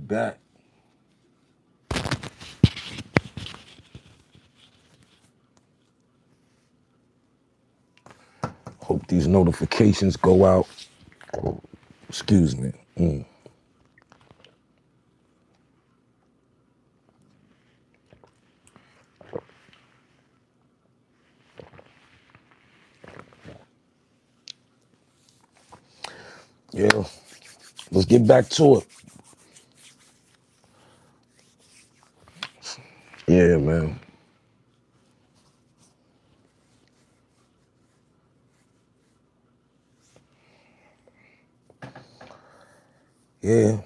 back. Hope these notifications go out. Oh, excuse me. Yeah, let's get back to it. Yeah, man. Yeah.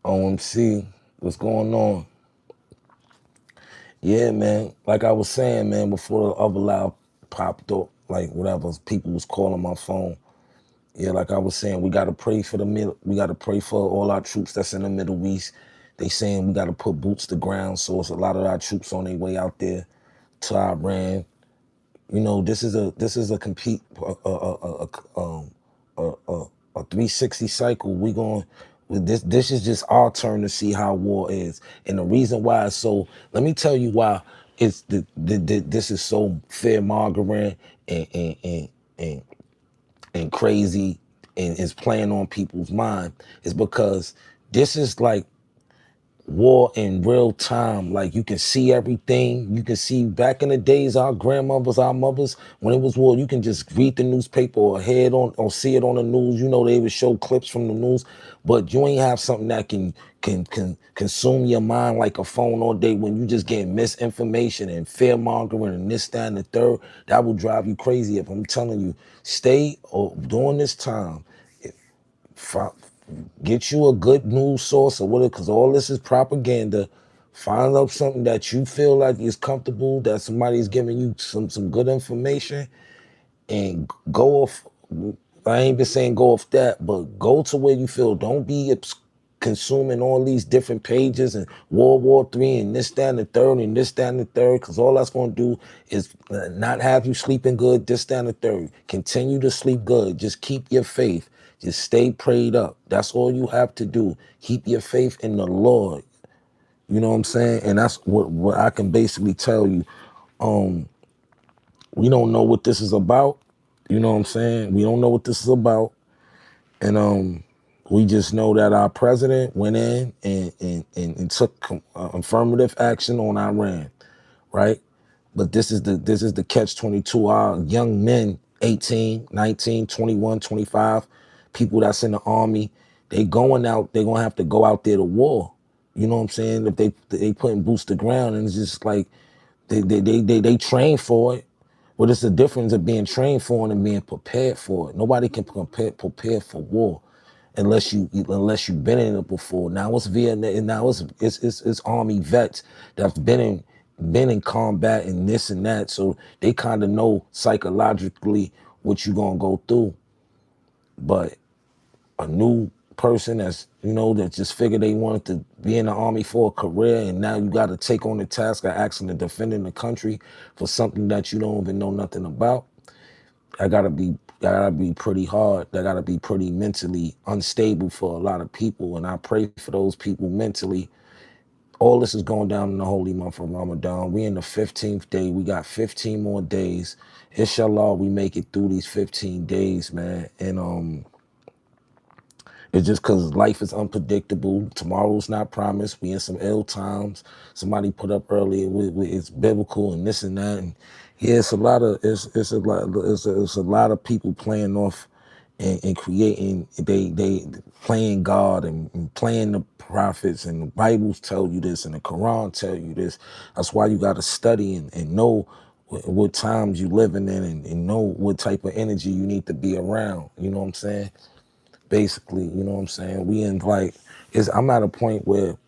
OMC, what's going on? Yeah, man. Like I was saying, man, before the other loud popped up, like whatever people was calling my phone. Yeah, like I was saying, we gotta pray for the middle. We gotta pray for all our troops that's in the Middle East. They saying we gotta put boots to ground, so it's a lot of our troops on their way out there to Iran. You know, this is a compete a 360 cycle. We going with this. This is just our turn to see how war is, and the reason why. So let me tell you why it's this is so fear mongering and and crazy and is playing on people's mind is because this is like war in real time. Like you can see everything. You can see back in the days, our grandmothers, our mothers, when it was war, you can just read the newspaper or hear it on or see it on the news. You know, they would show clips from the news, but you ain't have something that can consume your mind like a phone all day when you just get misinformation and fear mongering and this, that, and the third. That will drive you crazy. If I'm telling you, stay or during this time. Get you a good news source or whatever, because all this is propaganda. Find out something that you feel like is comfortable, that somebody's giving you some good information, and go off. I ain't been saying go off that, but go to where you feel. Don't be consuming all these different pages and World War III and this, that, and the third, and this, that, and the third, because all that's going to do is not have you sleeping good, this, that, and the third. Continue to sleep good. Just keep your faith. Just stay prayed up. That's all you have to do. Keep your faith in the Lord. You know what I'm saying? And that's what I can basically tell you. We don't know what this is about. You know what I'm saying? We don't know what this is about. And we just know that our president went in and took affirmative action on Iran, right? But this is the catch-22. Our young men, 18, 19, 21, 25, people that's in the army, they going out, they're gonna have to go out there to war. You know what I'm saying? If they putting boots to ground, and it's just like they train for it. Well, it's the difference of being trained for it and being prepared for it. Nobody can prepare for war unless you've been in it before. Now it's Vietnam. Now it's army vets that's been in combat and this and that, so they kind of know psychologically what you're gonna go through. But a new person that just figured they wanted to be in the army for a career, and now you got to take on the task of actually defending the country for something that you don't even know nothing about. That gotta be pretty hard. That gotta be pretty mentally unstable for a lot of people, and I pray for those people mentally. All this is going down in the holy month of Ramadan. We in the 15th day. We got 15 more days. Inshallah, we make it through these 15 days, man. And it's just because life is unpredictable. Tomorrow's not promised. We in some ill times. Somebody put up earlier, it's biblical and this and that. And yeah, it's a lot of people playing off and creating. They playing God and playing the prophets, and the Bibles tell you this and the Quran tell you this. That's why you got to study and know what times you living in, and know what type of energy you need to be around. You know what I'm saying? Basically, you know what I'm saying? I'm at a point where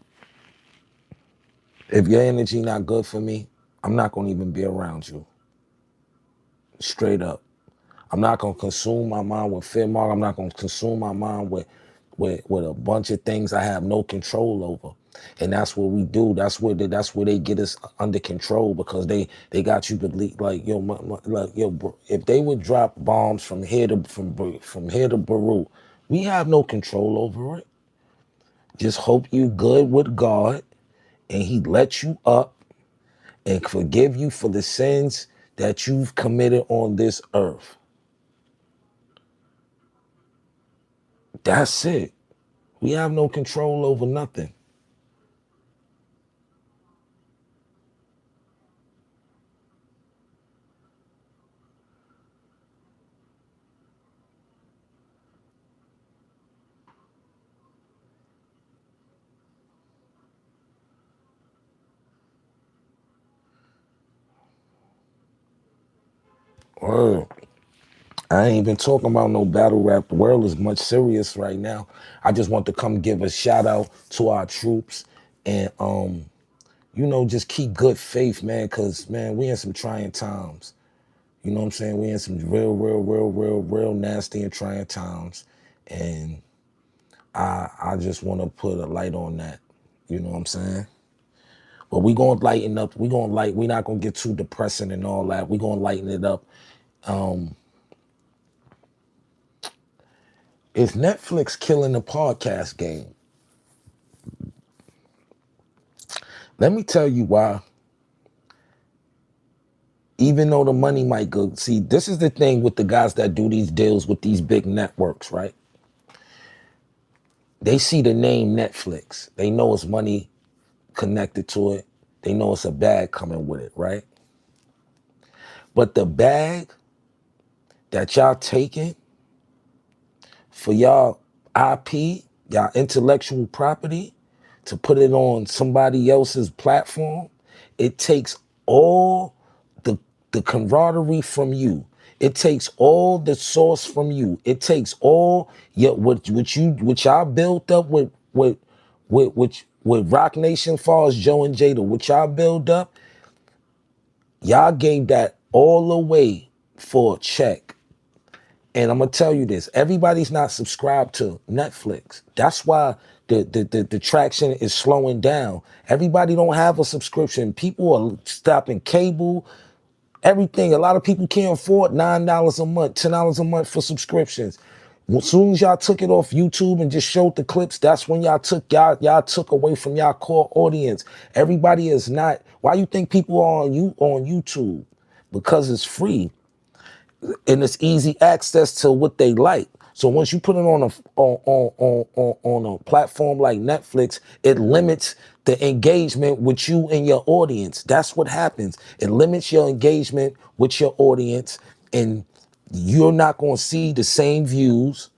if your energy not good for me, I'm not gonna even be around you. Straight up. I'm not gonna consume my mind with fear mark. I'm not gonna consume my mind with a bunch of things I have no control over. And that's what we do. That's where they get us under control, because they got you believe like yo, bro, if they would drop bombs from here to from here to Beirut, we have no control over it. Just hope you good with God and He lets you up and forgive you for the sins that you've committed on this earth. That's it. We have no control over nothing. Word. I ain't even talking about no battle rap. The world is much serious right now. I just want to come give a shout out to our troops and just keep good faith, man, because man, we in some trying times. You know what I'm saying? We in some real nasty and trying times. And I just want to put a light on that. You know what I'm saying? But we gonna lighten up. We not gonna get too depressing and all that. We gonna lighten it up. Is Netflix killing the podcast game? Let me tell you why. Even though the money might go, see, this is the thing with the guys that do these deals with these big networks, right? They see the name Netflix. They know it's money connected to it. They know it's a bag coming with it, right? But the bag that y'all taking for y'all IP, y'all intellectual property, to put it on somebody else's platform, it takes all the camaraderie from you. It takes all the source from you. It takes all what y'all built up with Rock Nation, Falls, Joe and Jada, what y'all build up, y'all gave that all away for a check. And I'm gonna tell you this: everybody's not subscribed to Netflix. That's why the traction is slowing down. Everybody don't have a subscription. People are stopping cable, everything. A lot of people can't afford $9 a month, $10 a month for subscriptions. As soon as y'all took it off YouTube and just showed the clips, that's when y'all took away from y'all core audience. Everybody is not. Why you think people are on YouTube? Because it's free and it's easy access to what they like. So once you put it on a platform like Netflix, it limits the engagement with you and your audience. That's what happens. It limits your engagement with your audience, and you're not going to see the same views.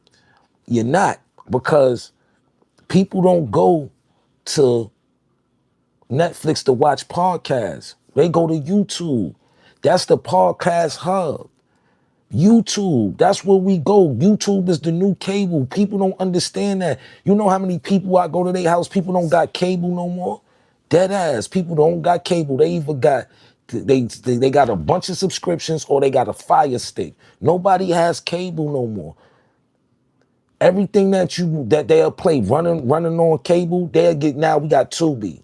You're not, because people don't go to Netflix to watch podcasts. They go to YouTube. That's the podcast hub. YouTube, that's where we go. YouTube is the new cable. People don't understand that. You know how many people I go to their house, people don't got cable no more? Dead ass. People don't got cable. They either got they got a bunch of subscriptions or they got a Fire Stick. Nobody has cable no more. Everything that they'll play running on cable, they'll get. Now we got Tubi.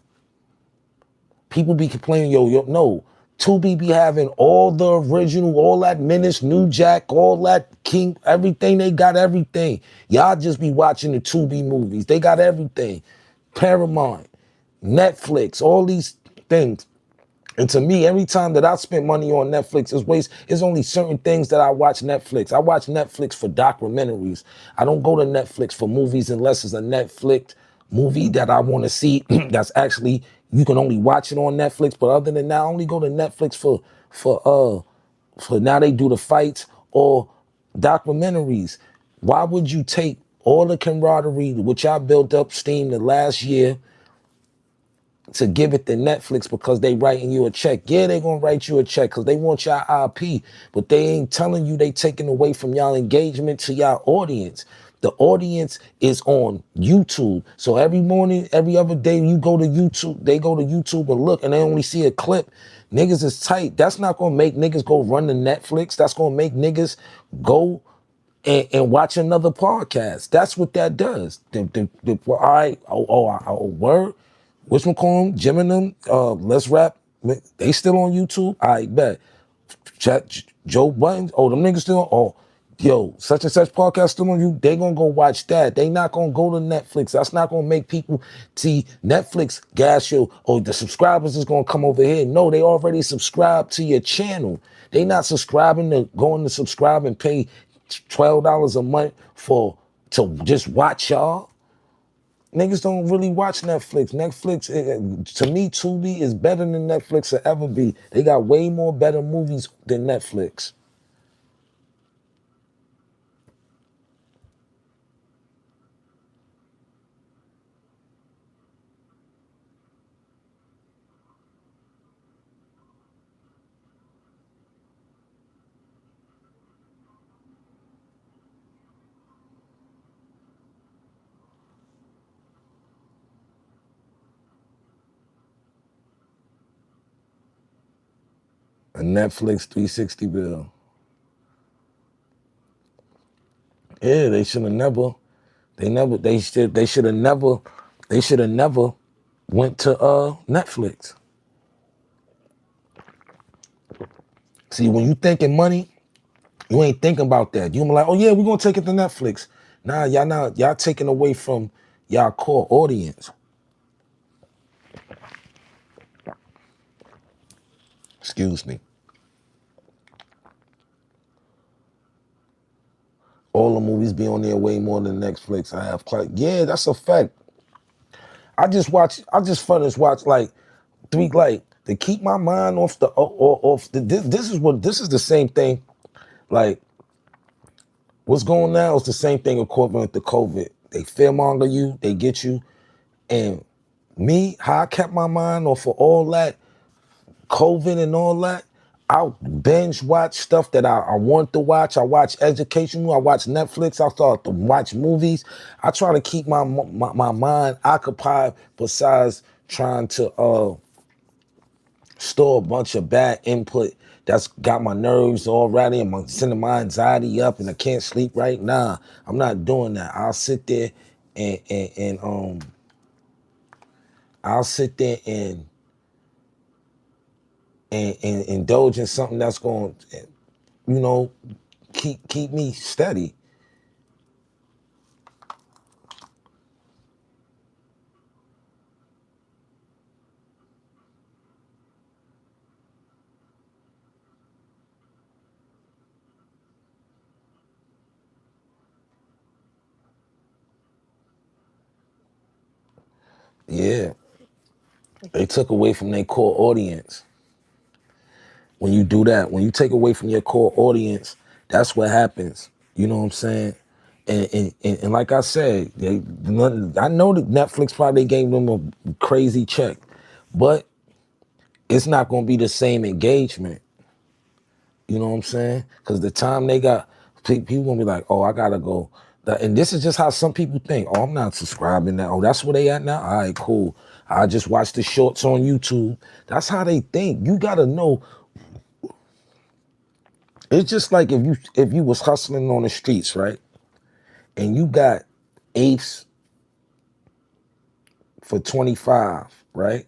People be complaining, no. Tubi be having all the original, all that Menace, New Jack, all that King, everything. They got everything. Y'all just be watching the Tubi movies. They got everything. Paramount, Netflix, all these things. And to me, every time that I spend money on Netflix, it's only certain things that I watch Netflix. I watch Netflix for documentaries. I don't go to Netflix for movies unless it's a Netflix movie that I want to see that's actually, you can only watch it on Netflix. But other than that, I only go to Netflix for now they do the fights or documentaries. Why would you take all the camaraderie which I built up steam the last year to give it to Netflix because they writing you a check? Yeah, they gonna write you a check because they want y'all IP, but they ain't telling you they taking away from y'all engagement to y'all audience. The audience is on YouTube. So every morning, every other day, you go to YouTube, they go to YouTube and look, and they only see a clip. Niggas is tight. That's not gonna make niggas go run to Netflix. That's gonna make niggas go and watch another podcast. That's what that does. All right, word. What's one call them? Jim and them, Let's Rap. They still on YouTube? I bet. Joe Buttons, oh, them niggas still, oh, yo, such and such podcast still on you, they gonna go watch that. They not gonna go to Netflix. That's not gonna make people see Netflix gas you, oh, the subscribers is gonna come over here. No, they already subscribed to your channel. They not subscribing to going to subscribe and pay $12 a month to just watch y'all. Niggas don't really watch Netflix. Netflix, to me, Tubi is better than Netflix will ever be. They got way more better movies than Netflix. A Netflix 360 bill. Yeah, they should have never. They should have never went to Netflix. See, when you thinking money, you ain't thinking about that. You be like, oh yeah, we're gonna take it to Netflix. Nah, y'all taking away from y'all core audience. Excuse me. All the movies be on there way more than Netflix. I have quite, yeah, that's a fact. I just finished watch like three, like to keep my mind off the, off the, this is the same thing. Like what's going now is the same thing equivalent to COVID. They fearmonger you, they get you. And me, how I kept my mind off of all that, COVID and all that, I binge watch stuff that I want to watch. I watch educational. I watch Netflix. I start to watch movies. I try to keep my mind occupied besides trying to store a bunch of bad input that's got my nerves all ratty and sending my anxiety up and I can't sleep right now. I'm not doing that. I'll sit there and I'll sit there and indulge in something that's going to, you know, keep me steady. Yeah, they took away from their core audience. When you do that, when you take away from your core audience, that's what happens. You know what I'm saying? And like I said, I know that Netflix probably gave them a crazy check, but it's not going to be the same engagement. You know what I'm saying? Because the time they got, people going to be like, oh, I got to go. And this is just how some people think. Oh, I'm not subscribing now. Oh, that's where they at now? All right, cool. I just watch the shorts on YouTube. That's how they think. You got to know. It's just like if you was hustling on the streets, right? And you got eighths for 25, right?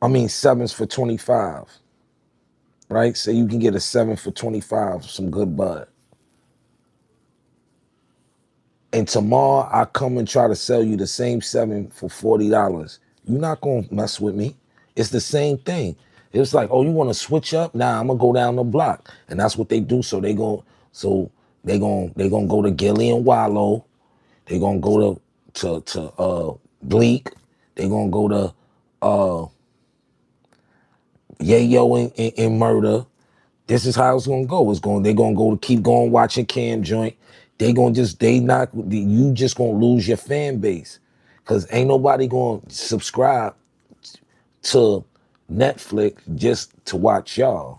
I mean sevens for 25, right? So you can get a 7 for 25, some good bud. And tomorrow I come and try to sell you the same 7 for $40. You're not gonna mess with me. It's the same thing. It's like, oh, you want to switch up? Nah, I'm gonna go down the block, and that's what they do. So they gonna go to Gilly and Wallow. They gonna go to Bleak. They gonna go to Yayo and Murder. This is how it's gonna go. They gonna go to keep going watching Cam Joint. You just gonna lose your fan base. Cause ain't nobody gonna subscribe to Netflix just to watch y'all.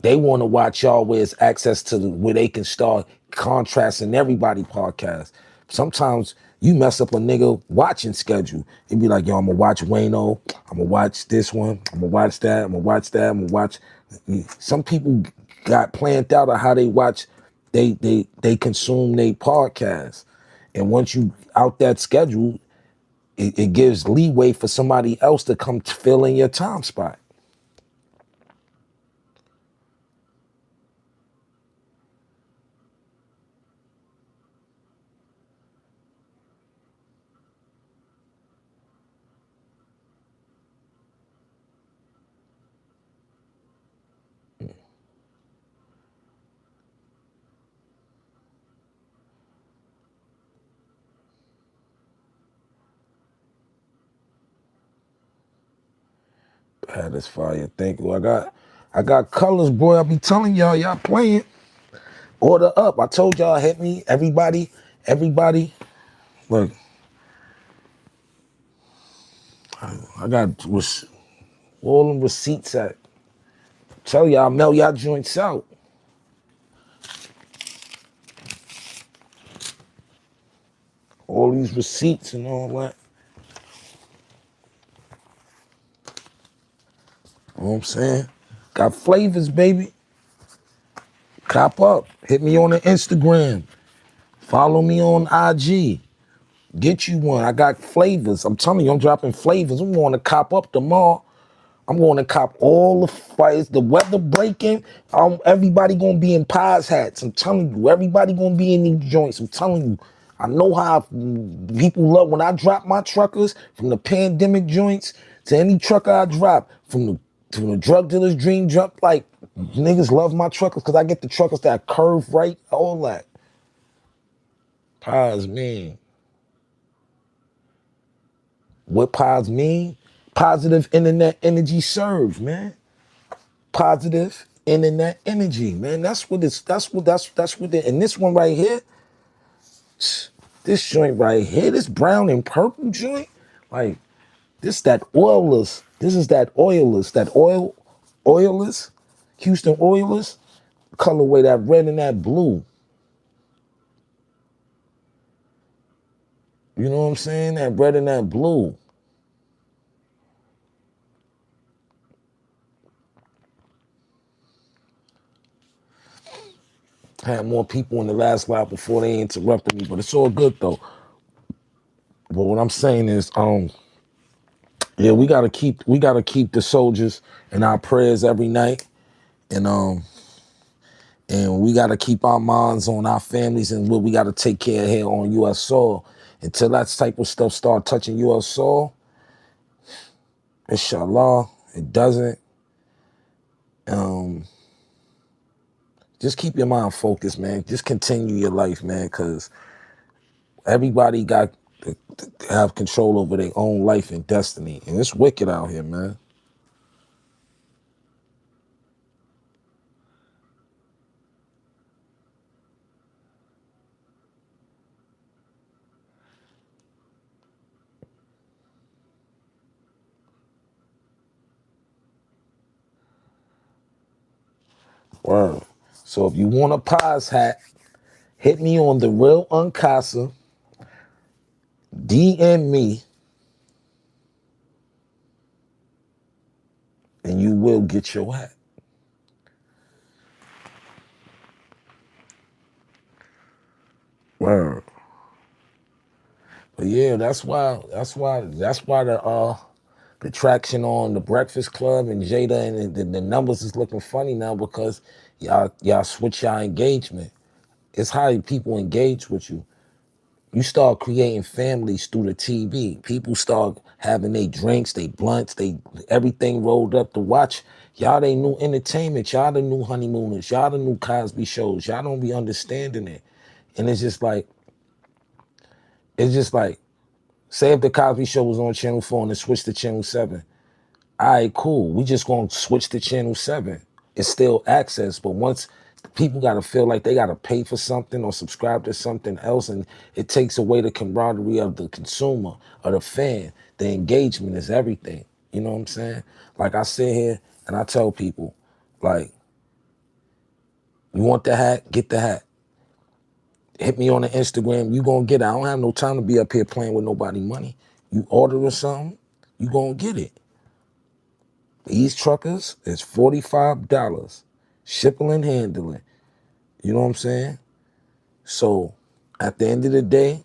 They want to watch y'all where it's access to where they can start contrasting everybody podcast. Sometimes you mess up a nigga watching schedule. It'd be like, yo, I'm gonna watch Wayno, I'm gonna watch this one, I'm gonna watch that, I'm gonna watch that, I'm gonna watch. Some people got planned out of how they watch, they consume their podcast. And once you out that schedule, it gives leeway for somebody else to come fill in your time spot. That is fire. Thank you. I got colors, boy. I be telling y'all playing. Order up. I told y'all, hit me. Everybody. Look, I got all them receipts at. Tell y'all, mail y'all joints out. All these receipts and all that. You know what I'm saying? Got flavors, baby. Cop up. Hit me on the Instagram. Follow me on IG. Get you one. I got flavors. I'm telling you, I'm dropping flavors. I'm going to cop up tomorrow. I'm going to cop all the fires. The weather breaking. Everybody going to be in pies hats. I'm telling you. Everybody going to be in these joints. I'm telling you. I know how people love when I drop my truckers from the pandemic joints to any trucker I drop from the drug dealer's dream jump. Like, niggas love my truckers because I get the truckers that curve right, all that. Pies mean. What pies mean? Positive internet energy serves, man. Positive internet energy, man. That's what and this one right here, this joint right here, this brown and purple joint, like this that oilless. This is that oilless, oilless, Houston Oilers, colorway, that red and that blue. You know what I'm saying? That red and that blue. Had more people in the last lap before they interrupted me, but it's all good though. But what I'm saying is, yeah, we gotta keep the soldiers in our prayers every night, and and we gotta keep our minds on our families and what we gotta take care of here on U.S. soil. Until that type of stuff start touching U.S. soil, inshallah, it doesn't. Um, just keep your mind focused, man. Just continue your life, man, because everybody got to have control over their own life and destiny, and it's wicked out here, man. Word. So if you want a pies hat, hit me on the real Uncasa, DM me, and you will get your hat. Word. But yeah, that's why the traction on the Breakfast Club and Jada and the numbers is looking funny now because y'all switch y'all engagement. It's how people engage with you. You start creating families through the TV. People start having their drinks, they blunts, they everything rolled up to watch. Y'all they new entertainment. Y'all the new honeymooners. Y'all the new Cosby shows. Y'all don't be understanding it. And it's just like, say if the Cosby show was on Channel 4 and it switched to Channel 7. All right, cool. We just gonna switch to Channel 7. It's still access, but once people gotta feel like they gotta pay for something or subscribe to something else, and it takes away the camaraderie of the consumer or the fan. The engagement is everything. You know what I'm saying? Like I sit here and I tell people, like, you want the hat, get the hat. Hit me on the Instagram, you gonna get it. I don't have no time to be up here playing with nobody money. You ordering something, you gonna get it. These truckers is $45. Shipping and handling. You know what I'm saying? So at the end of the day,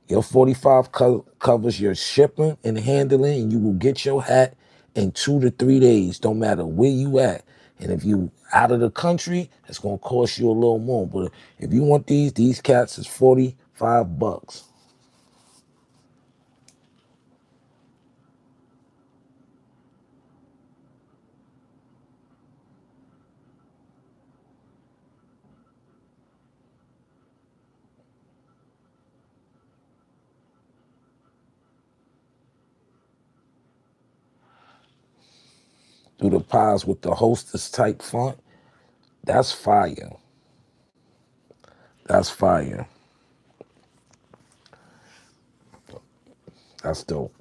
Your 45 covers your shipping and handling, and you will get your hat in 2 to 3 days, don't matter where you at. And if you out of the country, it's gonna cost you a little more. But if you want these cats is $45. Through the pies with the hostess type font, that's fire. That's fire. That's dope.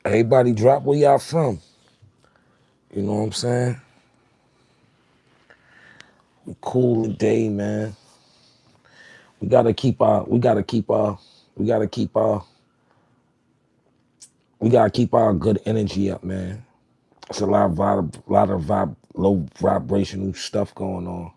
Everybody drop where y'all from. You know what I'm saying? We cool today, man. We gotta keep our we gotta keep our we gotta keep our we gotta keep our good energy up, man. It's a lot of low vibrational stuff going on.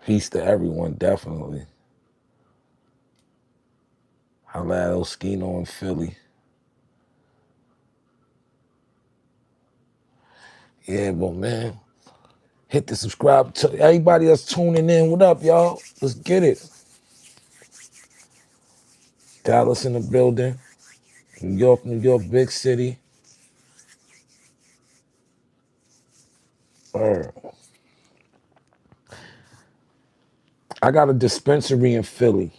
Peace to everyone, definitely. Holla at Oskino in Philly. Yeah, but man, hit the subscribe to everybody that's tuning in. What up, y'all? Let's get it. Dallas in the building. New York, big city. Word. I got a dispensary in Philly.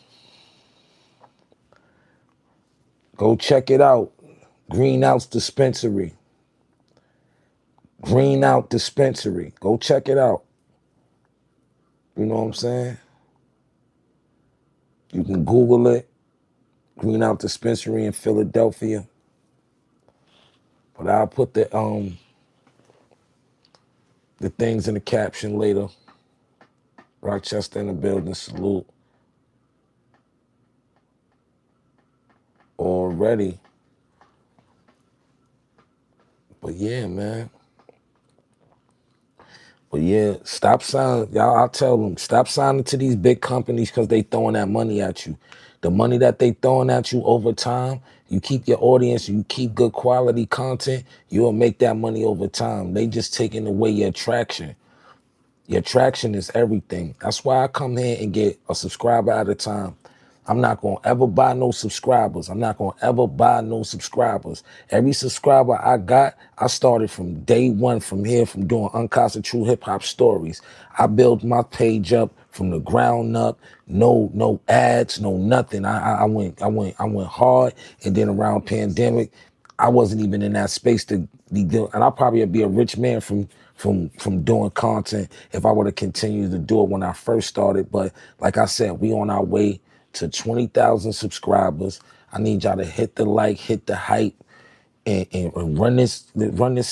Go check it out. Greenhouse Dispensary. Green Dispensary. Go check it out. You know what I'm saying? You can Google it. Greenhouse Dispensary in Philadelphia. But I'll put the things in the caption later. Rochester in the building, salute. Already. But yeah, man. But yeah, stop signing. Y'all, I'll tell them, stop signing to these big companies because they throwing that money at you. The money that they throwing at you over time, you keep your audience, you keep good quality content, you'll make that money over time. They just taking away your traction. Your traction is everything. That's why I come here and get a subscriber at a time. I'm not going to ever buy no subscribers. I'm not going to ever buy no subscribers. Every subscriber I got, I started from day one from here, from doing Uncasa True Hip Hop Stories. I built my page up from the ground up. No ads, no nothing. I went hard, and then around pandemic, I wasn't even in that space to be doing, and I'll probably be a rich man from doing content if I would have continued to do it when I first started. But like I said, we on our way to 20,000 subscribers. I need y'all to hit the like, hit the hype, and run this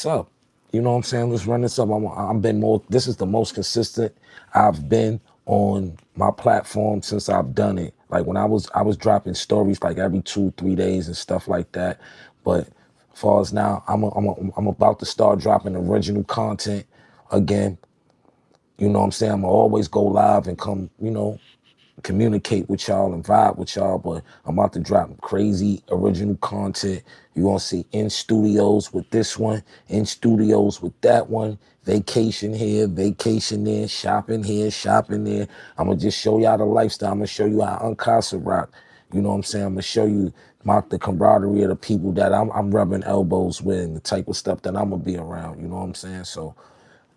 up. You know what I'm saying? Let's run this up. I'm been more. This is the most consistent I've been on my platform since I've done it. Like when I was dropping stories like every 2-3 days and stuff like that. But as far as now, I'm about to start dropping original content again. You know what I'm saying? I'm gonna always go live and come, communicate with y'all and vibe with y'all, but I'm about to drop crazy original content. You're gonna see in studios with this one, in studios with that one, vacation here, vacation there, shopping here, shopping there. I'm gonna just show y'all the lifestyle. I'm gonna show you how Uncasa rock. You know what I'm saying? I'm gonna show you the camaraderie of the people that I'm rubbing elbows with and the type of stuff that I'm gonna be around. You know what I'm saying? So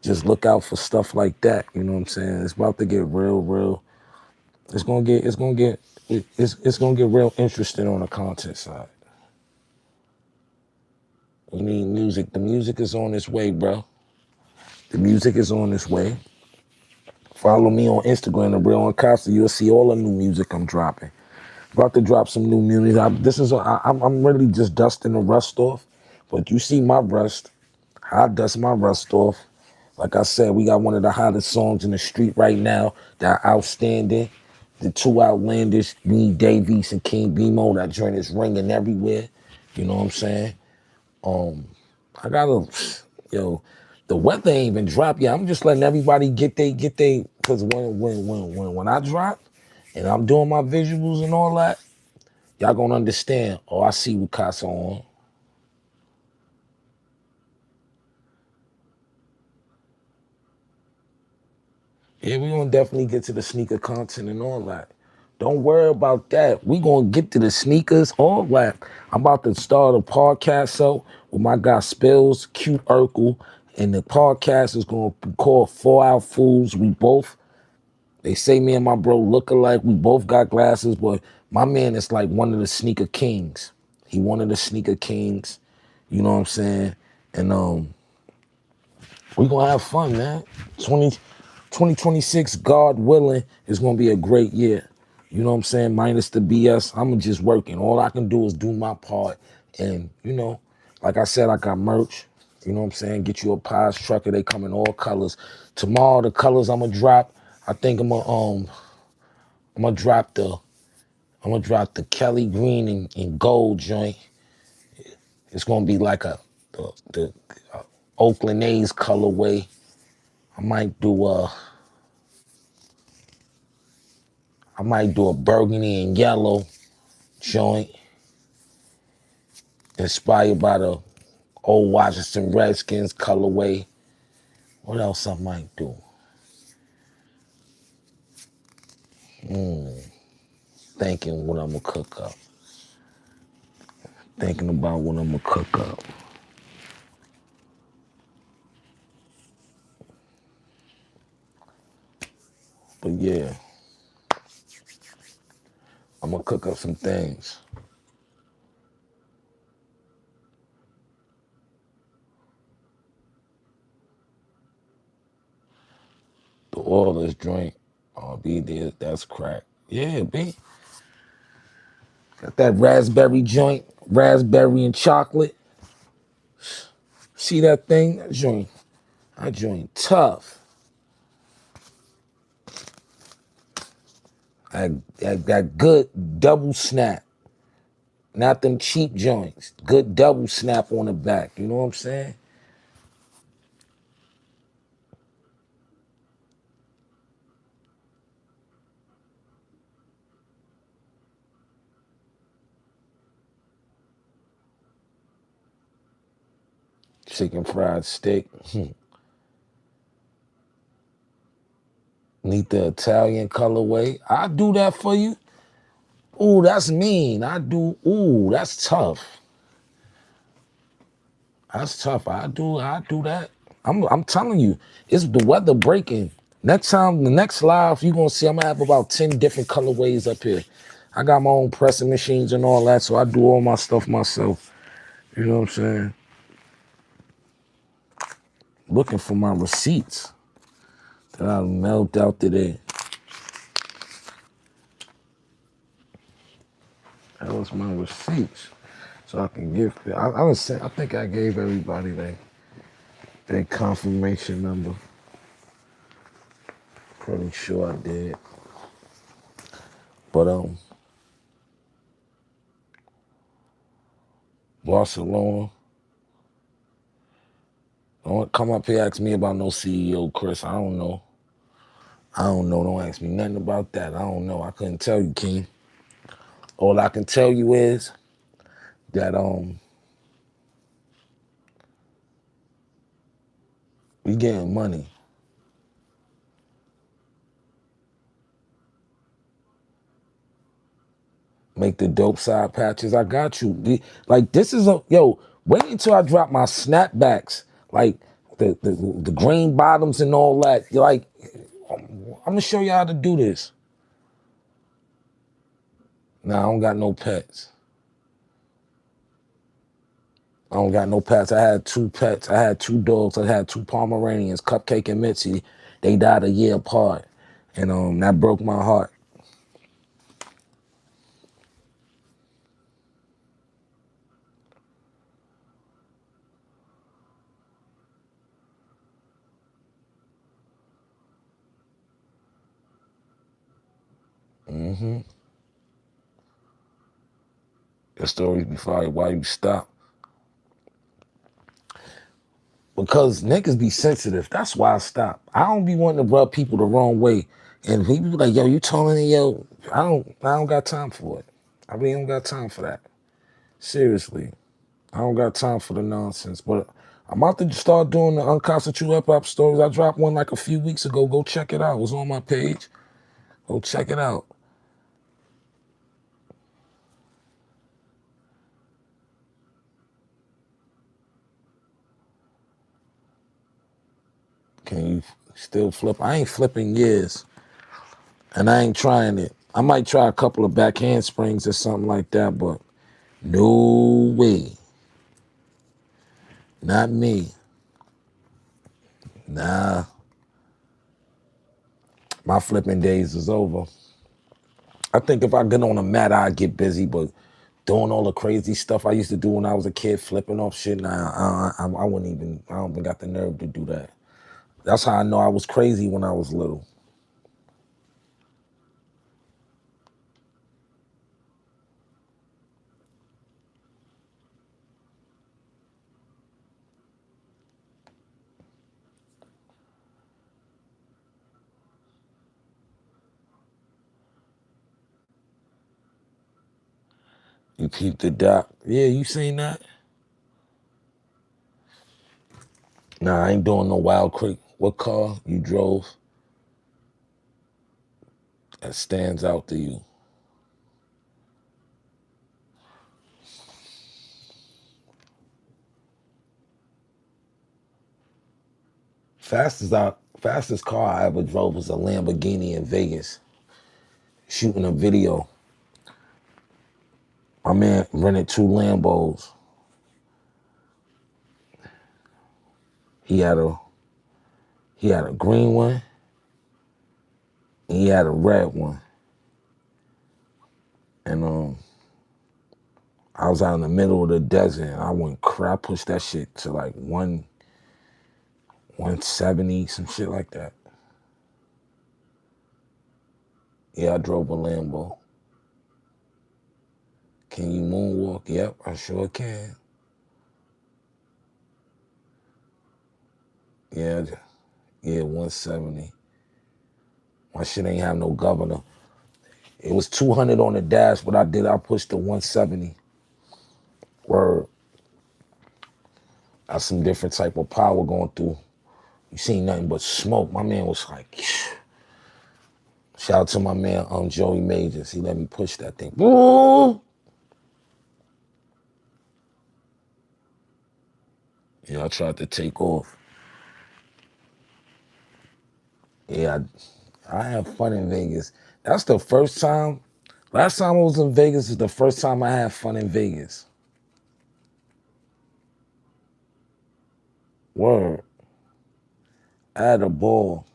just look out for stuff like that. You know what I'm saying? It's about to get real. It's gonna get real interesting on the content side. We need music. The music is on its way, bro. The music is on its way. Follow me on Instagram, The Real Uncasa. You'll see all the new music I'm dropping. About to drop some new music. I'm really just dusting the rust off. But you see my rust. I dust my rust off. Like I said, we got one of the hottest songs in the street right now that are outstanding. The two outlandish, me, Davies, and King Bimo. That joint is ringing everywhere. You know what I'm saying? Um, I gotta, yo, the weather ain't even dropped yet. I'm just letting everybody because when I drop and I'm doing my visuals and all that, y'all gonna understand. Oh, I see what Casa on. Yeah, we gonna definitely get to the sneaker content and all that. Don't worry about that. We gonna get to the sneakers, all that. I'm about to start a podcast so with my guy Spills, Q Urkel, and the podcast is gonna be called 4 Hour Fools. They say me and my bro look alike. We both got glasses, but my man is like one of the sneaker kings. He one of the sneaker kings. You know what I'm saying? And we gonna have fun, man. 2026, God willing, is gonna be a great year. You know what I'm saying? Minus the BS. I'm just working. All I can do is do my part. And, like I said, I got merch. You know what I'm saying? Get you a Pies trucker. They come in all colors. Tomorrow, the colors I'm gonna drop. I think I'm gonna drop the Kelly Green and gold joint. It's gonna be like the Oakland A's colorway. I might do a burgundy and yellow joint inspired by the old Washington Redskins colorway. What else I might do? Thinking what I'm gonna cook up. Thinking about what I'm gonna cook up. But yeah, I'm gonna cook up some things. The oil is drink. Oh, B, that's crack. Yeah, B. Got that raspberry joint, raspberry and chocolate. See that thing? That joint tough. That good double snap. Not them cheap joints. Good double snap on the back. You know what I'm saying? Chicken fried steak. Need the Italian colorway. I do that for you. Ooh, that's mean. Ooh, that's tough. That's tough. I do that. I'm telling you, it's the weather breaking. Next time, the next live, you're gonna see I'm gonna have about 10 different colorways up here. I got my own pressing machines and all that, so I do all my stuff myself. You know what I'm saying? Looking for my receipts that I mailed out today. That was my receipts. So I can give I think I gave everybody their confirmation number. Pretty sure I did. But Barcelona. Don't come up here ask me about no CEO, Chris. I don't know. I don't know. Don't ask me nothing about that. I don't know. I couldn't tell you, King. All I can tell you is that we getting money. Make the dope side patches. I got you. Like this is wait until I drop my snapbacks. Like the green bottoms and all that. Like I'm gonna show you how to do this. Nah, I don't got no pets. I don't got no pets. I had 2 pets. I had 2 dogs. I had 2 Pomeranians, Cupcake and Mitzi. They died a year apart. And that broke my heart. Your stories be fire. Why you stop? Because niggas be sensitive. That's why I stop. I don't be wanting to rub people the wrong way. And people be like, yo, you telling me, yo, I don't got time for it. I really don't got time for that. Seriously. I don't got time for the nonsense. But I'm about to start doing the unconstituted hip-hop stories. I dropped one like a few weeks ago. Go check it out. It was on my page. Go check it out. Can you still flip? I ain't flipping years. And I ain't trying it. I might try a couple of back handsprings or something like that, but no way. Not me. Nah. My flipping days is over. I think if I get on a mat, I'd get busy, but doing all the crazy stuff I used to do when I was a kid, flipping off shit, nah, I wouldn't even, I don't even got the nerve to do that. That's how I know I was crazy when I was little. You peep the doc. Yeah, you seen that? Nah, I ain't doing no Wild Creek. What car you drove that stands out to you? Fastest car I ever drove was a Lamborghini in Vegas. Shooting a video. My man rented two Lambos. He had a green one and he had a red one. And I was out in the middle of the desert and I pushed that shit to like 170, some shit like that. Yeah, I drove a Lambo. Can you moonwalk? Yep, I sure can. Yeah, yeah, 170. My shit ain't have no governor. It was 200 on the dash. What I pushed to 170. Word. Got some different type of power going through. You seen nothing but smoke. My man was like, shout out to my man Joey Majors. He let me push that thing. Ooh. Yeah, I tried to take off. Yeah, I have fun in Vegas. That's the first time. Last time I was in Vegas is the first time I had fun in Vegas. Word. I had a ball.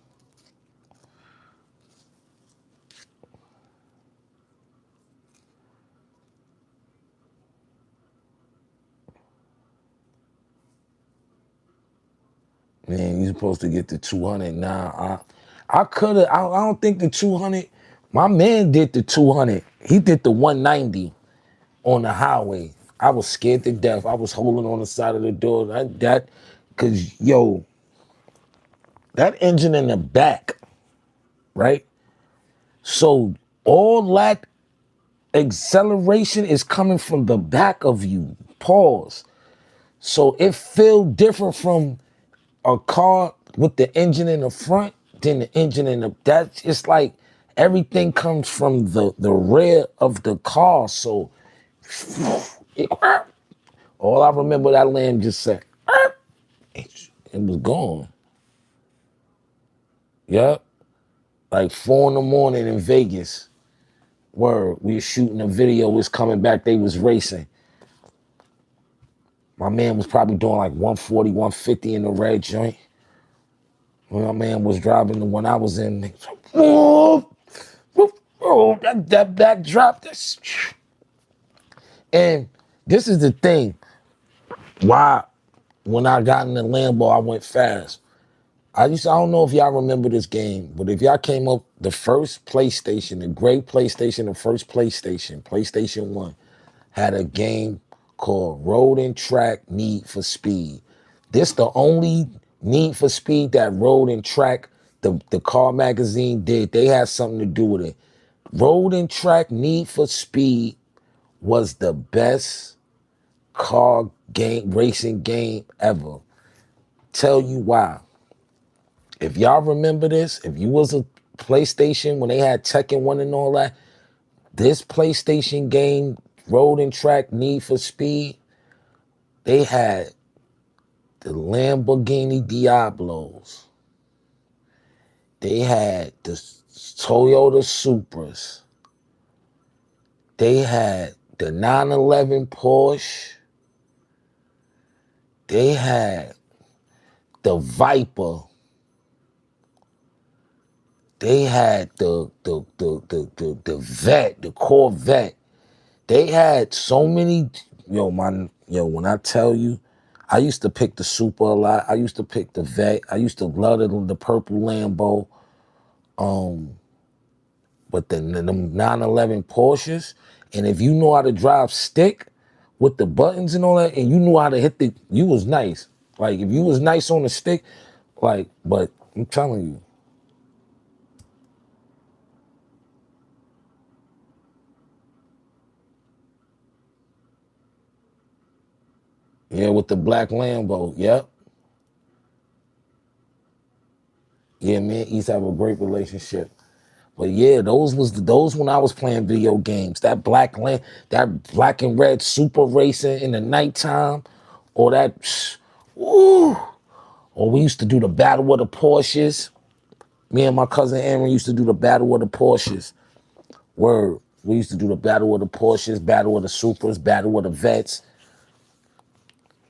Man, you supposed to get the 200 now. I could have. I don't think the 200. My man did the 200. He did the 190 on the highway. I was scared to death. I was holding on the side of the door. Cause yo, that engine in the back, right? So all that acceleration is coming from the back of you. Pause. So it feel different from a car with the engine in the front than the engine in the that's it's like everything comes from the rear of the car. So it, all I remember that lamb just said it was gone. Yep. Like 4 in the morning in Vegas. Word. We were shooting a video, was coming back, they was racing. My man was probably doing like 140, 150 in the red joint. When my man was driving the one I was in, oh, that backdrop. And this is the thing. Why, when I got in the Lambo, I went fast. I don't know if y'all remember this game, but if y'all came up, the first PlayStation, the great PlayStation, the first PlayStation, PlayStation 1, had a game called Road and Track Need for Speed. This the only Need for Speed that Road and Track, the car magazine did. They had something to do with it. Road and Track Need for Speed was the best car game, racing game ever. Tell you why. If y'all remember this, if you was a PlayStation when they had Tekken 1 and all that, this PlayStation game, Road and Track Need for Speed, they had the Lamborghini Diablos. They had the Toyota Supras. They had the 911 Porsche. They had the Viper. They had the Vet, the Corvette. They had so many, when I tell you, I used to pick the Super a lot. I used to pick the Vet. I used to love the purple Lambo. But the 911 Porsches, and if you know how to drive stick with the buttons and all that, and you knew how to you was nice. Like, if you was nice on the stick, but I'm telling you, yeah, with the black Lambo, yep. Yeah, me and East have a great relationship. But yeah, those when I was playing video games. That black and red super racing in the nighttime, or ooh, or we used to do the battle of the Porsches. Me and my cousin Aaron used to do the battle of the Porsches. Word, we used to do the battle of the Porsches, battle of the Supers, battle of the Vets.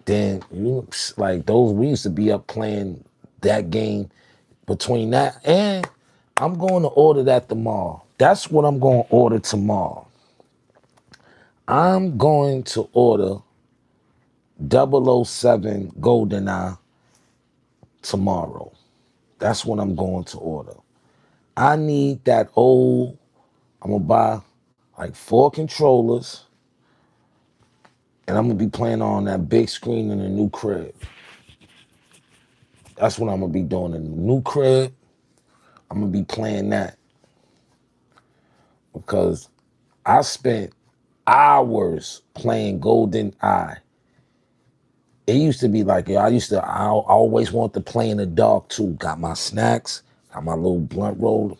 Then like those, we used to be up playing that game. Between that and I'm going to order that tomorrow. That's what I'm going to order tomorrow. I'm going to order 007 GoldenEye tomorrow. That's what I'm going to order. I need that I'm going to buy like 4 controllers, and I'm going to be playing on that big screen in the new crib. That's what I'm going to be doing in the new crib. I'm going to be playing that because I spent hours playing GoldenEye. It used to be like, I always wanted to play in the dark too. Got my snacks, got my little blunt roll,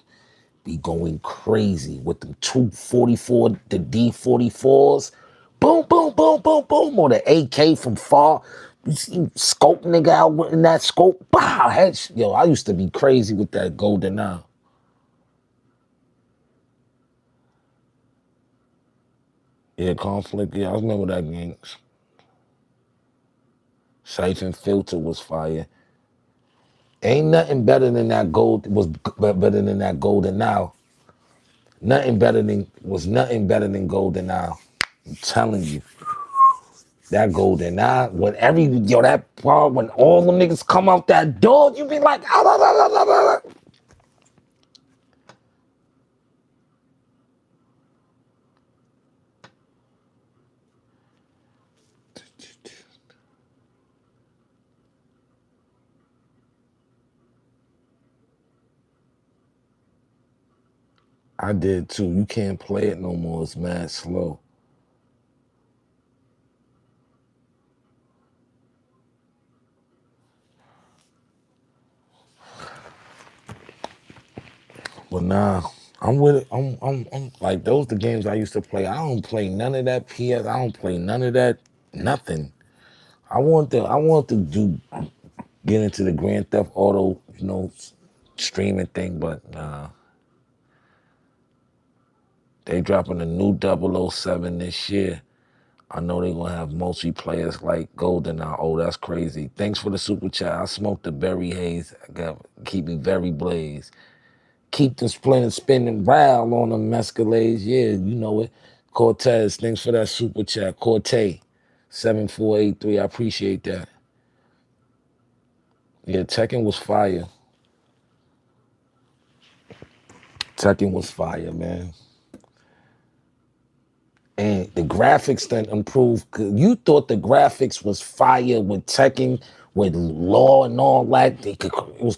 be going crazy with them 244, the D44s. Boom, boom, boom, boom, boom. Or the AK from far. You see, scope nigga out in that scope. Wow, yo, I used to be crazy with that GoldenEye. Yeah, Conflict, yeah, I remember that game. Siphon Filter was fire. Ain't nothing better than that better than that Golden Now. Nothing better than Golden Now. I'm telling you. That Golden Now, that part when all the niggas come out that door, you be like, ah, ah, ah, ah, ah, ah. I did too. You can't play it no more. It's mad slow. But nah, I'm with it. I'm like those the games I used to play. I don't play none of that PS. I don't play none of that. Nothing. I want to get into the Grand Theft Auto, streaming thing, but nah. They dropping a new 007 this year. I know they're gonna have multiplayers like GoldenEye. Oh, that's crazy. Thanks for the super chat. I smoked the berry haze. Keep me very blazed. Keep the spinning round on them mescalades. Yeah, you know it. Cortez, thanks for that super chat. Corte, 7483. I appreciate that. Yeah, Tekken was fire. Tekken was fire, man. And the graphics then improved. You thought the graphics was fire with Tekken, with Law and all that. It was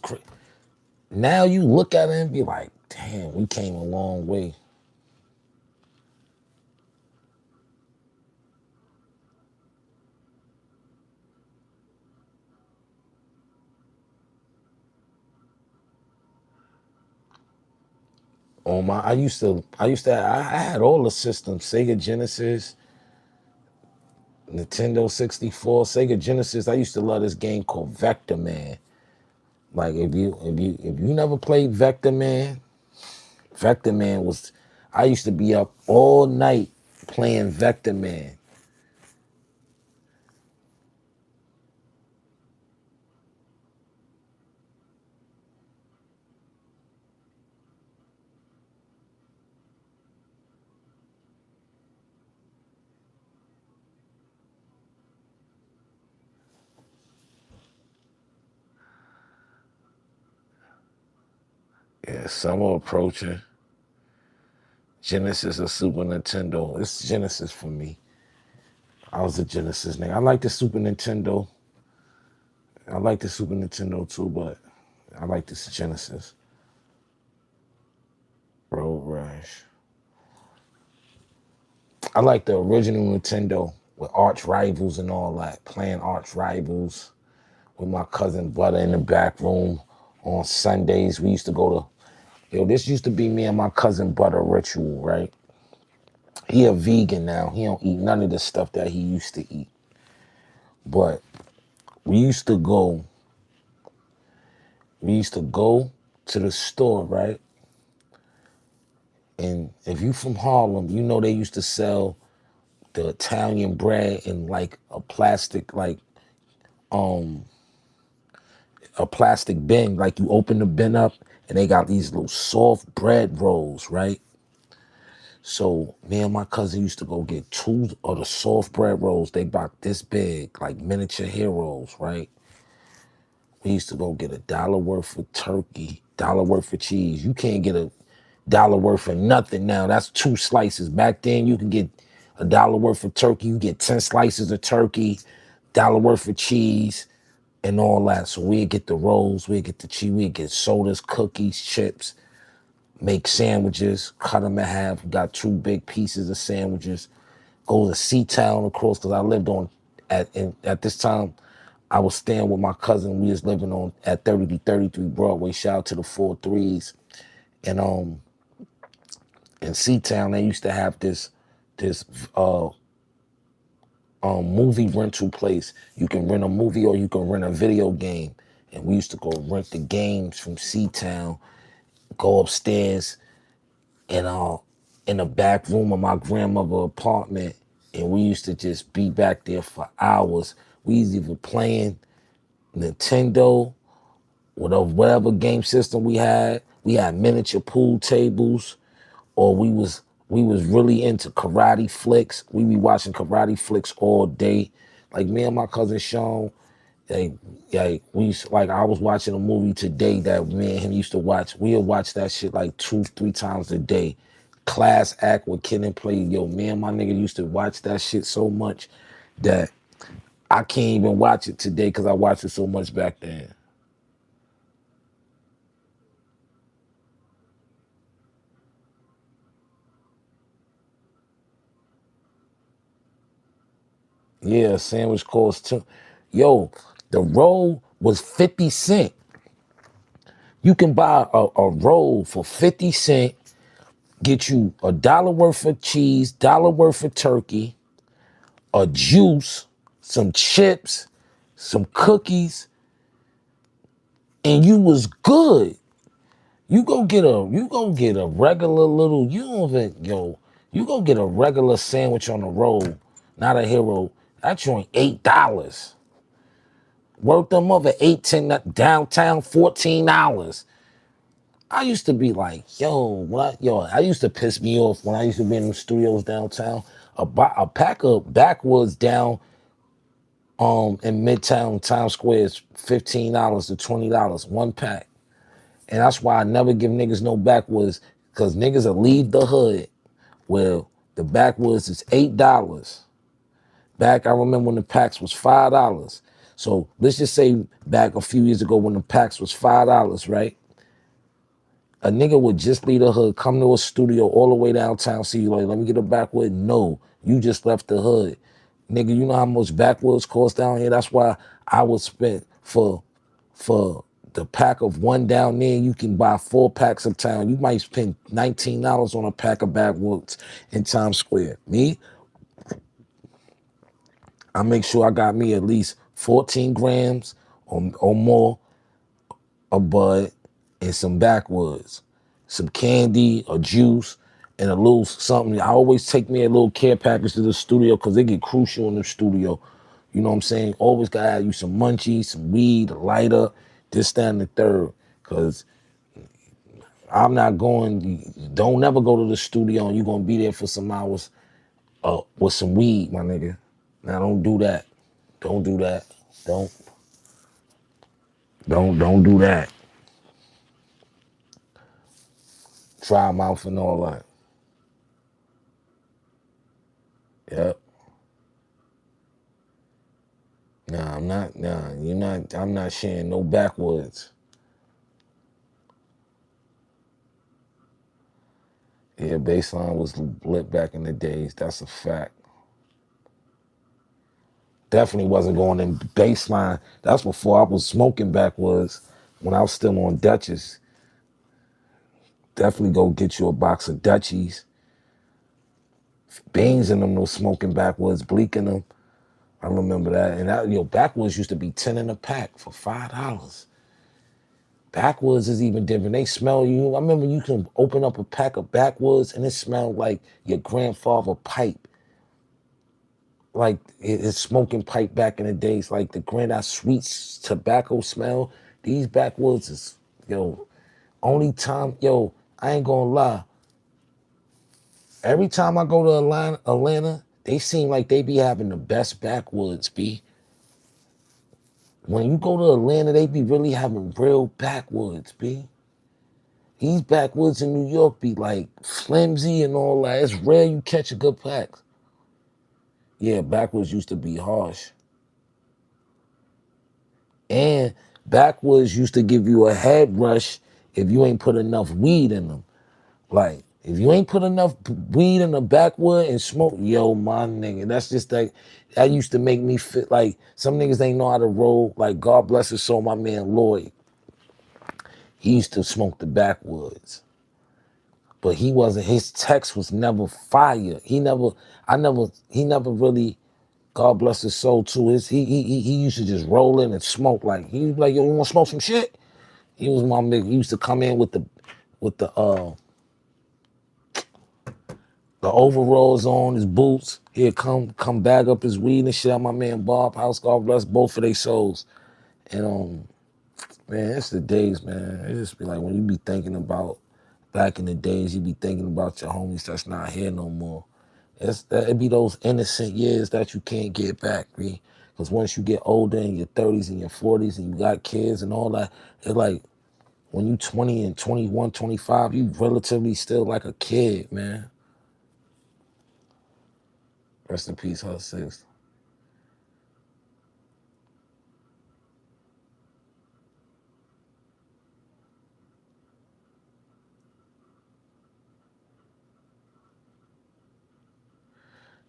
now you look at it and be like, damn, we came a long way. On my, I had all the systems: Sega Genesis, Nintendo 64, Sega Genesis. I used to love this game called Vector Man. Like if you never played Vector Man, Vector Man was. I used to be up all night playing Vector Man. Yeah, summer approaching. Genesis or Super Nintendo. It's Genesis for me. I was a Genesis nigga. I like the Super Nintendo. I like the Super Nintendo too, but I like this Genesis. Road Rash. I like the original Nintendo with arch rivals and all that. Playing arch rivals with my cousin Butter in the back room on Sundays. We used to go to, this used to be me and my cousin Butter ritual, right? He a vegan now. He don't eat none of the stuff that he used to eat. But we used to go, we used to go to the store, right? And if you from Harlem, you know they used to sell the Italian bread in like a plastic, like um a plastic bin. Like you open the bin up and they got these little soft bread rolls, right? So me and my cousin used to go get two of the soft bread rolls. They about this big, like miniature heroes, right? We used to go get $1 worth of turkey, $1 worth of cheese. You can't get $1 worth of nothing now. That's two slices. Back then, you can get $1 worth of turkey. You get 10 slices of turkey, $1 worth of cheese, and all that. So we'd get the rolls, we'd get the cheese, we'd get sodas, cookies, chips, make sandwiches, cut them in half. We got two big pieces of sandwiches. Go to C-Town across, because I lived on, at this time, I was staying with my cousin. We was living on at 33 Broadway. Shout out to the 4 3s. And in C-Town, they used to have this uh movie rental place. You can rent a movie or you can rent a video game. And we used to go rent the games from C-Town, go upstairs and in the back room of my grandmother's apartment, and we used to just be back there for hours. We was either playing Nintendo, whatever game system we had. We had miniature pool tables, or we was really into karate flicks. We be watching karate flicks all day. Like me and my cousin Sean, like, like I was watching a movie today that me and him used to watch. We'll watch that shit like 2-3 times a day. Class Act with Kid and Play. Yo, me and my nigga used to watch that shit so much that I can't even watch it today because I watched it so much back then. Yeah, sandwich cost two. Yo, the roll was 50 cents. You can buy a roll for 50 cents, get you $1 worth of cheese, $1 worth of turkey, a juice, some chips, some cookies, and you was good. You go get a regular little, you don't even, yo, you go get a regular sandwich on the roll, not a hero. That joint $8. Work them up at 18 downtown, $14. I used to be like, I used to piss me off when I used to be in the studios downtown. A pack of backwoods down in Midtown Times Square is $15 to $20, one pack. And that's why I never give niggas no backwoods, because niggas will leave the hood where the backwoods is $8. Back, I remember when the packs was $5. So let's just say back a few years ago when the packs was $5, right? A nigga would just leave the hood, come to a studio all the way downtown, see you like, let me get a backwood. No, you just left the hood. Nigga, you know how much backwoods cost down here? That's why I would spend for the pack of one down there, you can buy 4 packs of town. You might spend $19 on a pack of backwoods in Times Square. Me, I make sure I got me at least 14 grams or more of bud and some backwoods, some candy or juice, and a little something. I always take me a little care package to the studio because they get crucial in the studio. You know what I'm saying? Always gotta have you some munchies, some weed, a lighter, this, that, and the third. Because I'm not going, don't never go to the studio and you're gonna be there for some hours with some weed, my nigga. Now don't do that. Don't do that. Don't do that. Try mouth and all that. Yep. Nah, I'm not. Nah, you're not. I'm not sharing no backwoods. Yeah, baseline was lit back in the days. That's a fact. Definitely wasn't going in baseline. That's before I was smoking backwoods. When I was still on Dutchess. Definitely go get you a box of Dutchies. Beans in them, no smoking backwoods, bleak in them. I remember that. And that, backwoods used to be 10 in a pack for $5. Backwoods is even different. They smell you. I remember you can open up a pack of backwoods and it smelled like your grandfather pipe. Like it's smoking pipe back in the days, like the granddad sweet tobacco smell. These backwoods is, only time, I ain't gonna lie. Every time I go to Atlanta, they seem like they be having the best backwoods, B. When you go to Atlanta, they be really having real backwoods, B. These backwoods in New York be like flimsy and all that. It's rare you catch a good pack. Yeah, backwoods used to be harsh. And backwoods used to give you a head rush if you ain't put enough weed in them. Like, if you ain't put enough weed in the backwood and smoke, my nigga, that's just like, that used to make me feel like some niggas ain't know how to roll. Like, God bless his soul, my man Lloyd. He used to smoke the backwoods. But he wasn't, his text was never fire. He never really, God bless his soul too. He used to just roll in and smoke. Like, he was like, yo, you wanna smoke some shit? He was my nigga. He used to come in with the overalls on, his boots. He'd come bag up his weed and shit at my man Bob House. God bless both of their souls. And man, it's the days, man. It just be like when you be thinking about back in the days, you be thinking about your homies that's not here no more. It be those innocent years that you can't get back, B. Because once you get older in your 30s and your 40s and you got kids and all that, it's like when you 20 and 21, 25, you relatively still like a kid, man. Rest in peace, Hut 6.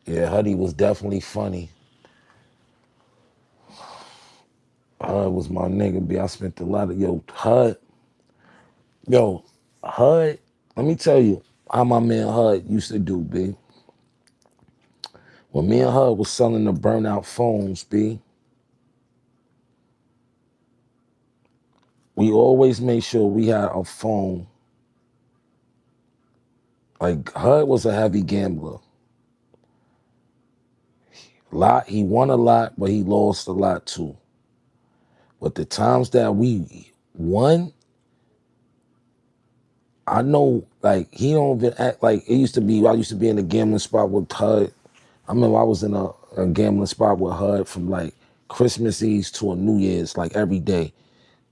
Yeah, Huddy was definitely funny. Hud was my nigga, B. I spent a lot of, yo, Hud, let me tell you how my man Hud used to do, B. When me and Hud was selling the burnout phones, B, we always made sure we had a phone. Like, Hud was a heavy gambler. He won a lot, but he lost a lot too. But the times that we won, I know, like, he don't even act like it used to be. I used to be in a gambling spot with Hud. I remember I was in a gambling spot with Hud from like Christmas Eve to a New Year's, like every day.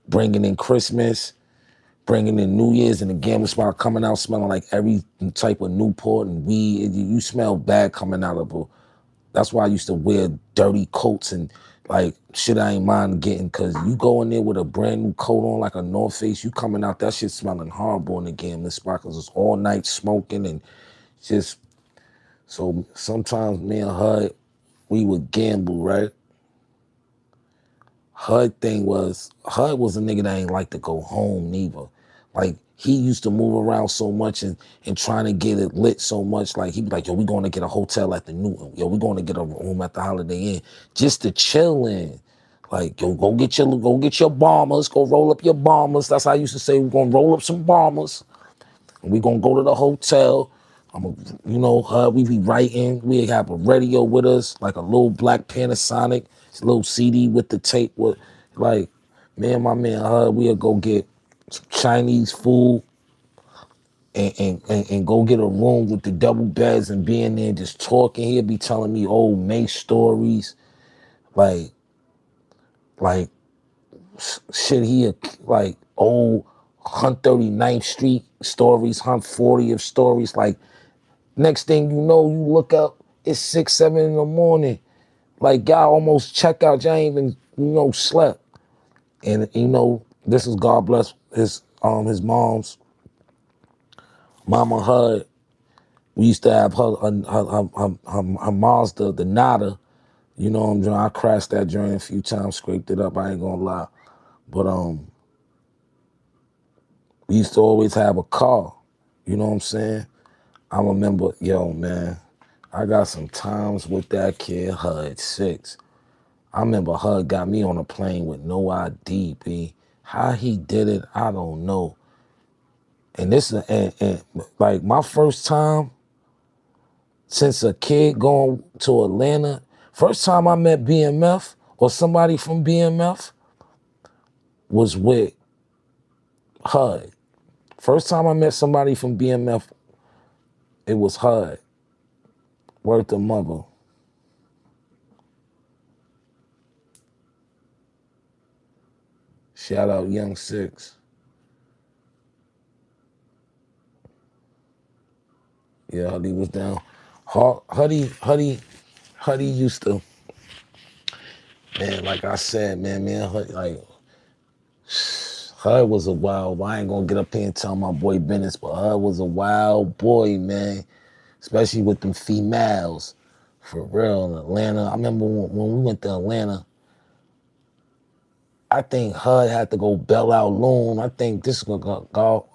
Bringing in Christmas, bringing in New Year's, and the gambling spot coming out smelling like every type of Newport and weed. You smell bad coming out of it. That's why I used to wear dirty coats and like shit I ain't mind getting, cause you go in there with a brand new coat on like a North Face, you coming out, that shit smelling horrible in the gambling spot, cause it's all night smoking and just, so sometimes me and HUD, we would gamble, right? HUD was a nigga that ain't like to go home neither. Like he used to move around so much and trying to get it lit so much. Like he'd be like, yo, we going to get a hotel at the Newton. Yo, we going to get a room at the Holiday Inn just to chill in. Like, yo, go get your bombers, go roll up your bombers. That's how I used to say, we're gonna roll up some bombers. And we gonna go to the hotel. We be writing. We have a radio with us, like a little black Panasonic, a little CD with the tape. With like, me and my man HUD, we'll go get some Chinese food and go get a room with the double beds and be in there just talking. He'll be telling me old May stories, like like shit. Like old Hunt 39th Street stories, Hunt 40th stories, like. Next thing you know, you look up, it's 6, 7 in the morning. Like y'all almost check out, y'all ain't even, slept. And this is God bless his mom's mama HUD. We used to have her Mazda, the Nada. You know what I'm doing? I crashed that joint a few times, scraped it up, I ain't gonna lie. But we used to always have a car. You know what I'm saying? I remember, yo, man, I got some times with that kid, HUD 6. I remember HUD got me on a plane with no ID, B. How he did it, I don't know. And like my first time since a kid going to Atlanta, first time I met BMF or somebody from BMF was with HUD. First time I met somebody from BMF, it was HUD. Word to mother. Shout out Young Six. Yeah, Huddy was down. Huddy used to, man, like I said, man, Huddy, like, HUD was a wild boy. I ain't gonna get up here and tell my boy business, but HUD was a wild boy, man. Especially with them females. For real, in Atlanta. I remember when we went to Atlanta, I think HUD had to go bail out Loon. I think this is gonna go,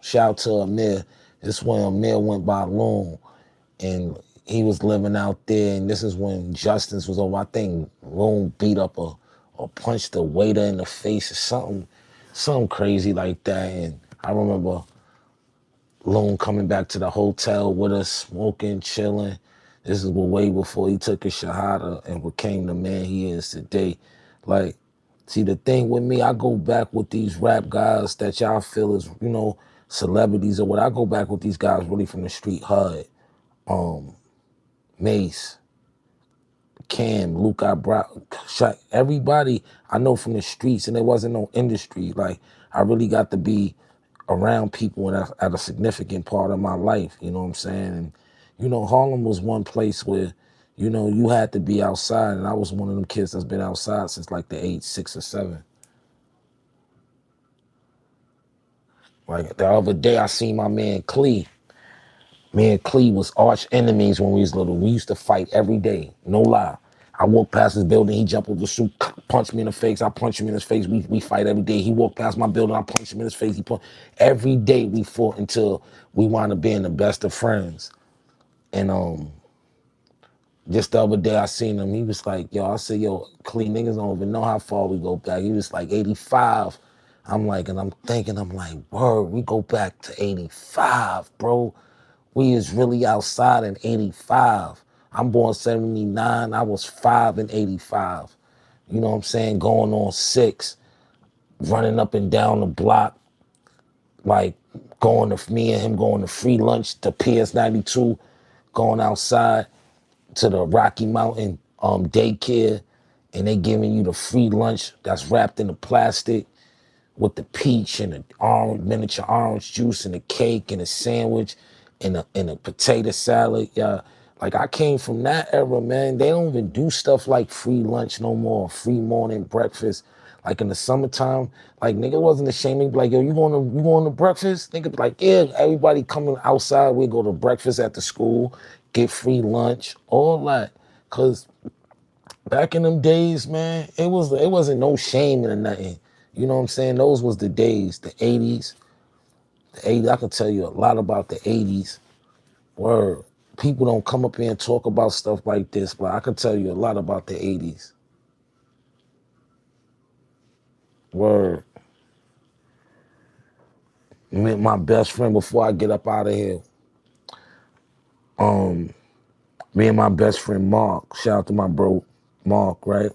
shout out to Amir. This when Amir went by Loon. And he was living out there, and this is when Justice was over. I think Loon beat up or punched the waiter in the face or something crazy like that. And I remember Loon coming back to the hotel with us, smoking, chilling. This is way before he took his shahada and became the man he is today. Like, see, the thing with me, I go back with these rap guys that y'all feel is, celebrities or what. I go back with these guys really from the street. HUD, Mace, Cam, Luke, everybody I know from the streets, and there wasn't no industry. Like, I really got to be around people at a significant part of my life, you know what I'm saying? And, Harlem was one place where, you had to be outside, and I was one of them kids that's been outside since like the age 6 or 7. Like, the other day, I seen my man Clee. Me and Clee was arch enemies when we was little. We used to fight every day, no lie. I walked past his building, he jumped over the suit, punched me in the face, I punched him in his face. We fight every day. He walked past my building, I punched him in his face. Every day we fought until we wound up being the best of friends. And just the other day I seen him, he was like, yo, I said, yo, Clee, niggas don't even know how far we go back. He was like 85. I'm like, word, we go back to 85, bro. We is really outside in 85. I'm born 79. I was 5 in 85. You know what I'm saying? Going on 6, running up and down the block, like me and him going to free lunch to PS 92, going outside to the Rocky Mountain daycare and they giving you the free lunch that's wrapped in the plastic with the peach and the orange, miniature orange juice and the cake and a sandwich and a potato salad. Yeah, like I came from that era, man. They don't even do stuff like free lunch no more, free morning breakfast. Like in the summertime, like nigga wasn't ashamed. They'd be like, yo, you going to breakfast? Nigga be like, yeah, everybody coming outside. We go to breakfast at the school, get free lunch, all that. Cause back in them days, man, it wasn't no shame in nothing. You know what I'm saying? Those was the days, the 80s. The 80s, I can tell you a lot about the 80s. Word. People don't come up here and talk about stuff like this, but I can tell you a lot about the 80s. Word. Met my best friend before I get up out of here. Me and my best friend Mark, shout out to my bro Mark, right?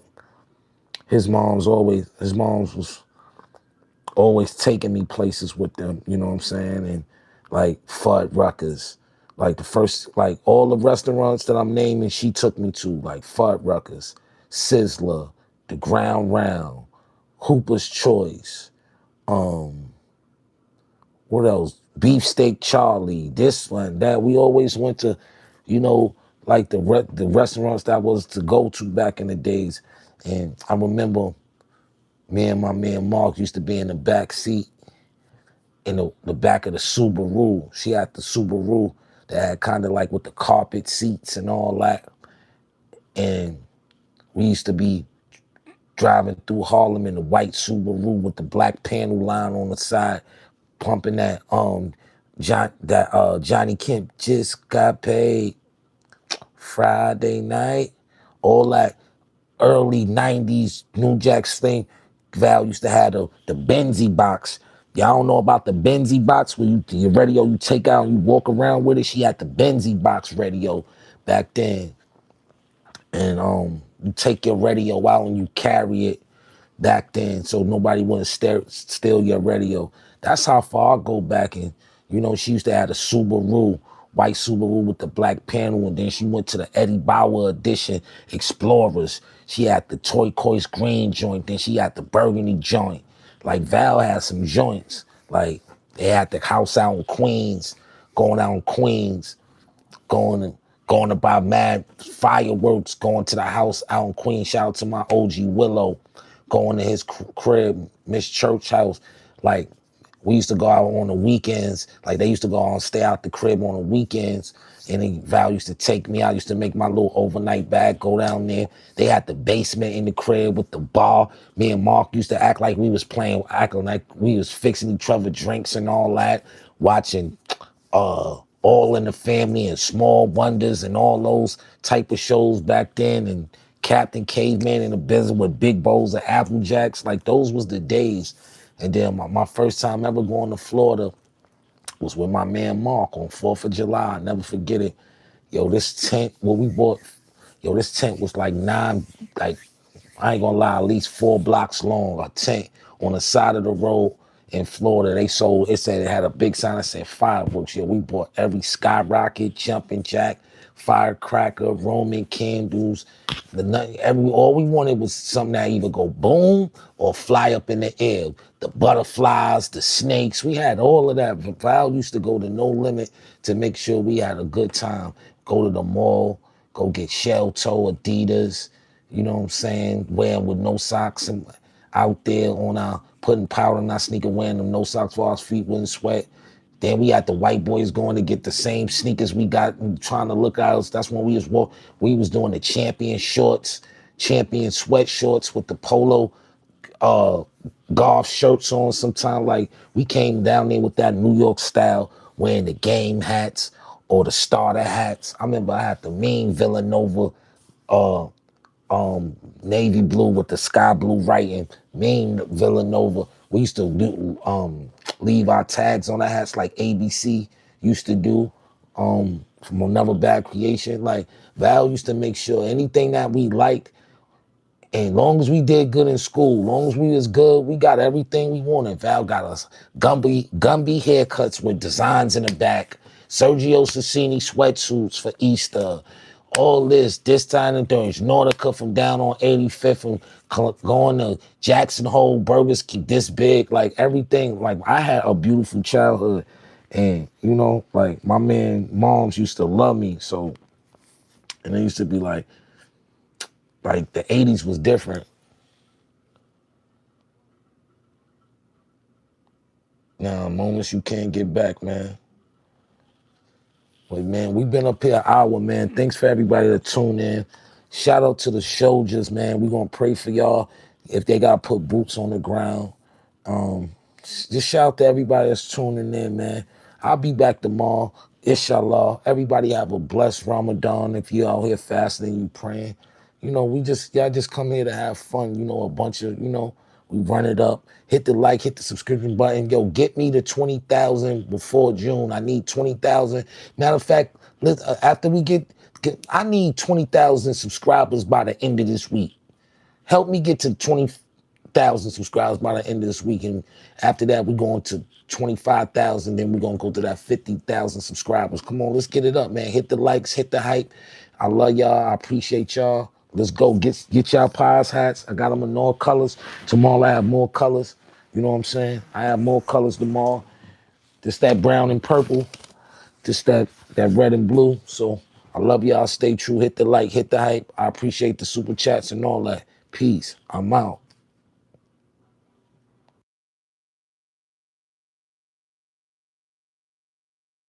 His mom's was always taking me places with them, you know what I'm saying? And like Fuddruckers, like the first, like all the restaurants that I'm naming, she took me to, like Fuddruckers, Sizzler, The Ground Round, Hooper's Choice, what else? Beefsteak Charlie, this one, that. We always went to, you know, like the restaurants that was to go to back in the days. And I remember me and my man Mark used to be in the back seat in the back of the Subaru. She had the Subaru that had kind of like with the carpet seats and all that. And we used to be driving through Harlem in the white Subaru with the black panel line on the side, pumping that Johnny Kemp just got paid Friday night. All that early 90s New Jack Sling. Val used to have the Benzie box. Y'all don't know about the Benzie box where your radio you take out and you walk around with it. She had the Benzie box radio back then. And you take your radio out and you carry it back then so nobody wouldn't steal your radio. That's how far I go back. And, you know, she used to have a Subaru, white Subaru with the black panel. And then she went to the Eddie Bauer edition Explorers. She had the turquoise green joint. Then she had the burgundy joint. Like Val had some joints. Like they had the house out in Queens, going out in Queens, going to buy mad fireworks, going to the house out in Queens. Shout out to my OG Willow, going to his crib, Miss Church house. Like we used to go out on the weekends. Like they used to go out and stay out the crib on the weekends. And Val used to take me out, used to make my little overnight bag, go down there. They had the basement in the crib with the bar. Me and Mark used to act like we was playing, acting like we was fixing each other drinks and all that, watching All in the Family and Small Wonders and all those type of shows back then, and Captain Caveman in the business with big bowls of Apple Jacks. Like those was the days. And then my first time ever going to Florida was with my man Mark on 4th of July. I'll never forget it. Yo, this tent, what we bought, yo, this tent was like I ain't gonna lie, at least 4 blocks long, a tent on the side of the road in Florida. They sold, it said it had a big sign that said fireworks. Yo, we bought every skyrocket, jumping jack, firecracker, Roman candles, all we wanted was something that either go boom or fly up in the air. The butterflies, the snakes, we had all of that. Val used to go to No Limit to make sure we had a good time. Go to the mall, go get shell toe Adidas, you know what I'm saying, wearing with no socks and out there on our, putting powder in our sneaker, wearing them no socks for our feet wouldn't sweat. Then we had the white boys going to get the same sneakers we got and trying to look at us. That's when we was doing the champion shorts, champion sweat shorts with the polo golf shirts on sometimes. Like we came down there with that New York style, wearing the game hats or the starter hats. I remember I had the mean Villanova navy blue with the sky blue writing, mean Villanova. We used to do leave our tags on our hats like ABC used to do from Another Bad Creation. Like Val used to make sure anything that we liked, and long as we did good in school, long as we was good, we got everything we wanted. Val got us Gumby haircuts with designs in the back, Sergio Sassini sweatsuits for Easter, all this time and things. Nautica from down on 85th and going to Jackson Hole, Burgers keep this big, like everything. Like I had a beautiful childhood, and you know, like my man, moms used to love me. So, and it used to be like the 80s was different. Now, moments you can't get back, man. Like, man, we've been up here an hour, man. Thanks for everybody that tuned in. Shout out to the soldiers, man. We're going to pray for y'all if they got to put boots on the ground. Um, just shout out to everybody that's tuning in, man. I'll be back tomorrow, inshallah. Everybody have a blessed Ramadan if you out here fasting and you praying. You know, y'all just come here to have fun. You know, a bunch of, we run it up. Hit the like, hit the subscription button. Yo, get me to 20,000 before June. I need 20,000. Matter of fact, after we I need 20,000 subscribers by the end of this week. Help me get to 20,000 subscribers by the end of this week. And after that, we're going to 25,000. Then we're going to go to that 50,000 subscribers. Come on, let's get it up, man. Hit the likes, hit the hype. I love y'all. I appreciate y'all. Let's go. Get y'all pies hats. I got them in all colors. Tomorrow I have more colors. You know what I'm saying? I have more colors tomorrow. Just that brown and purple. Just that red and blue. So I love y'all. Stay true. Hit the like, hit the hype. I appreciate the super chats and all that. Peace. I'm out.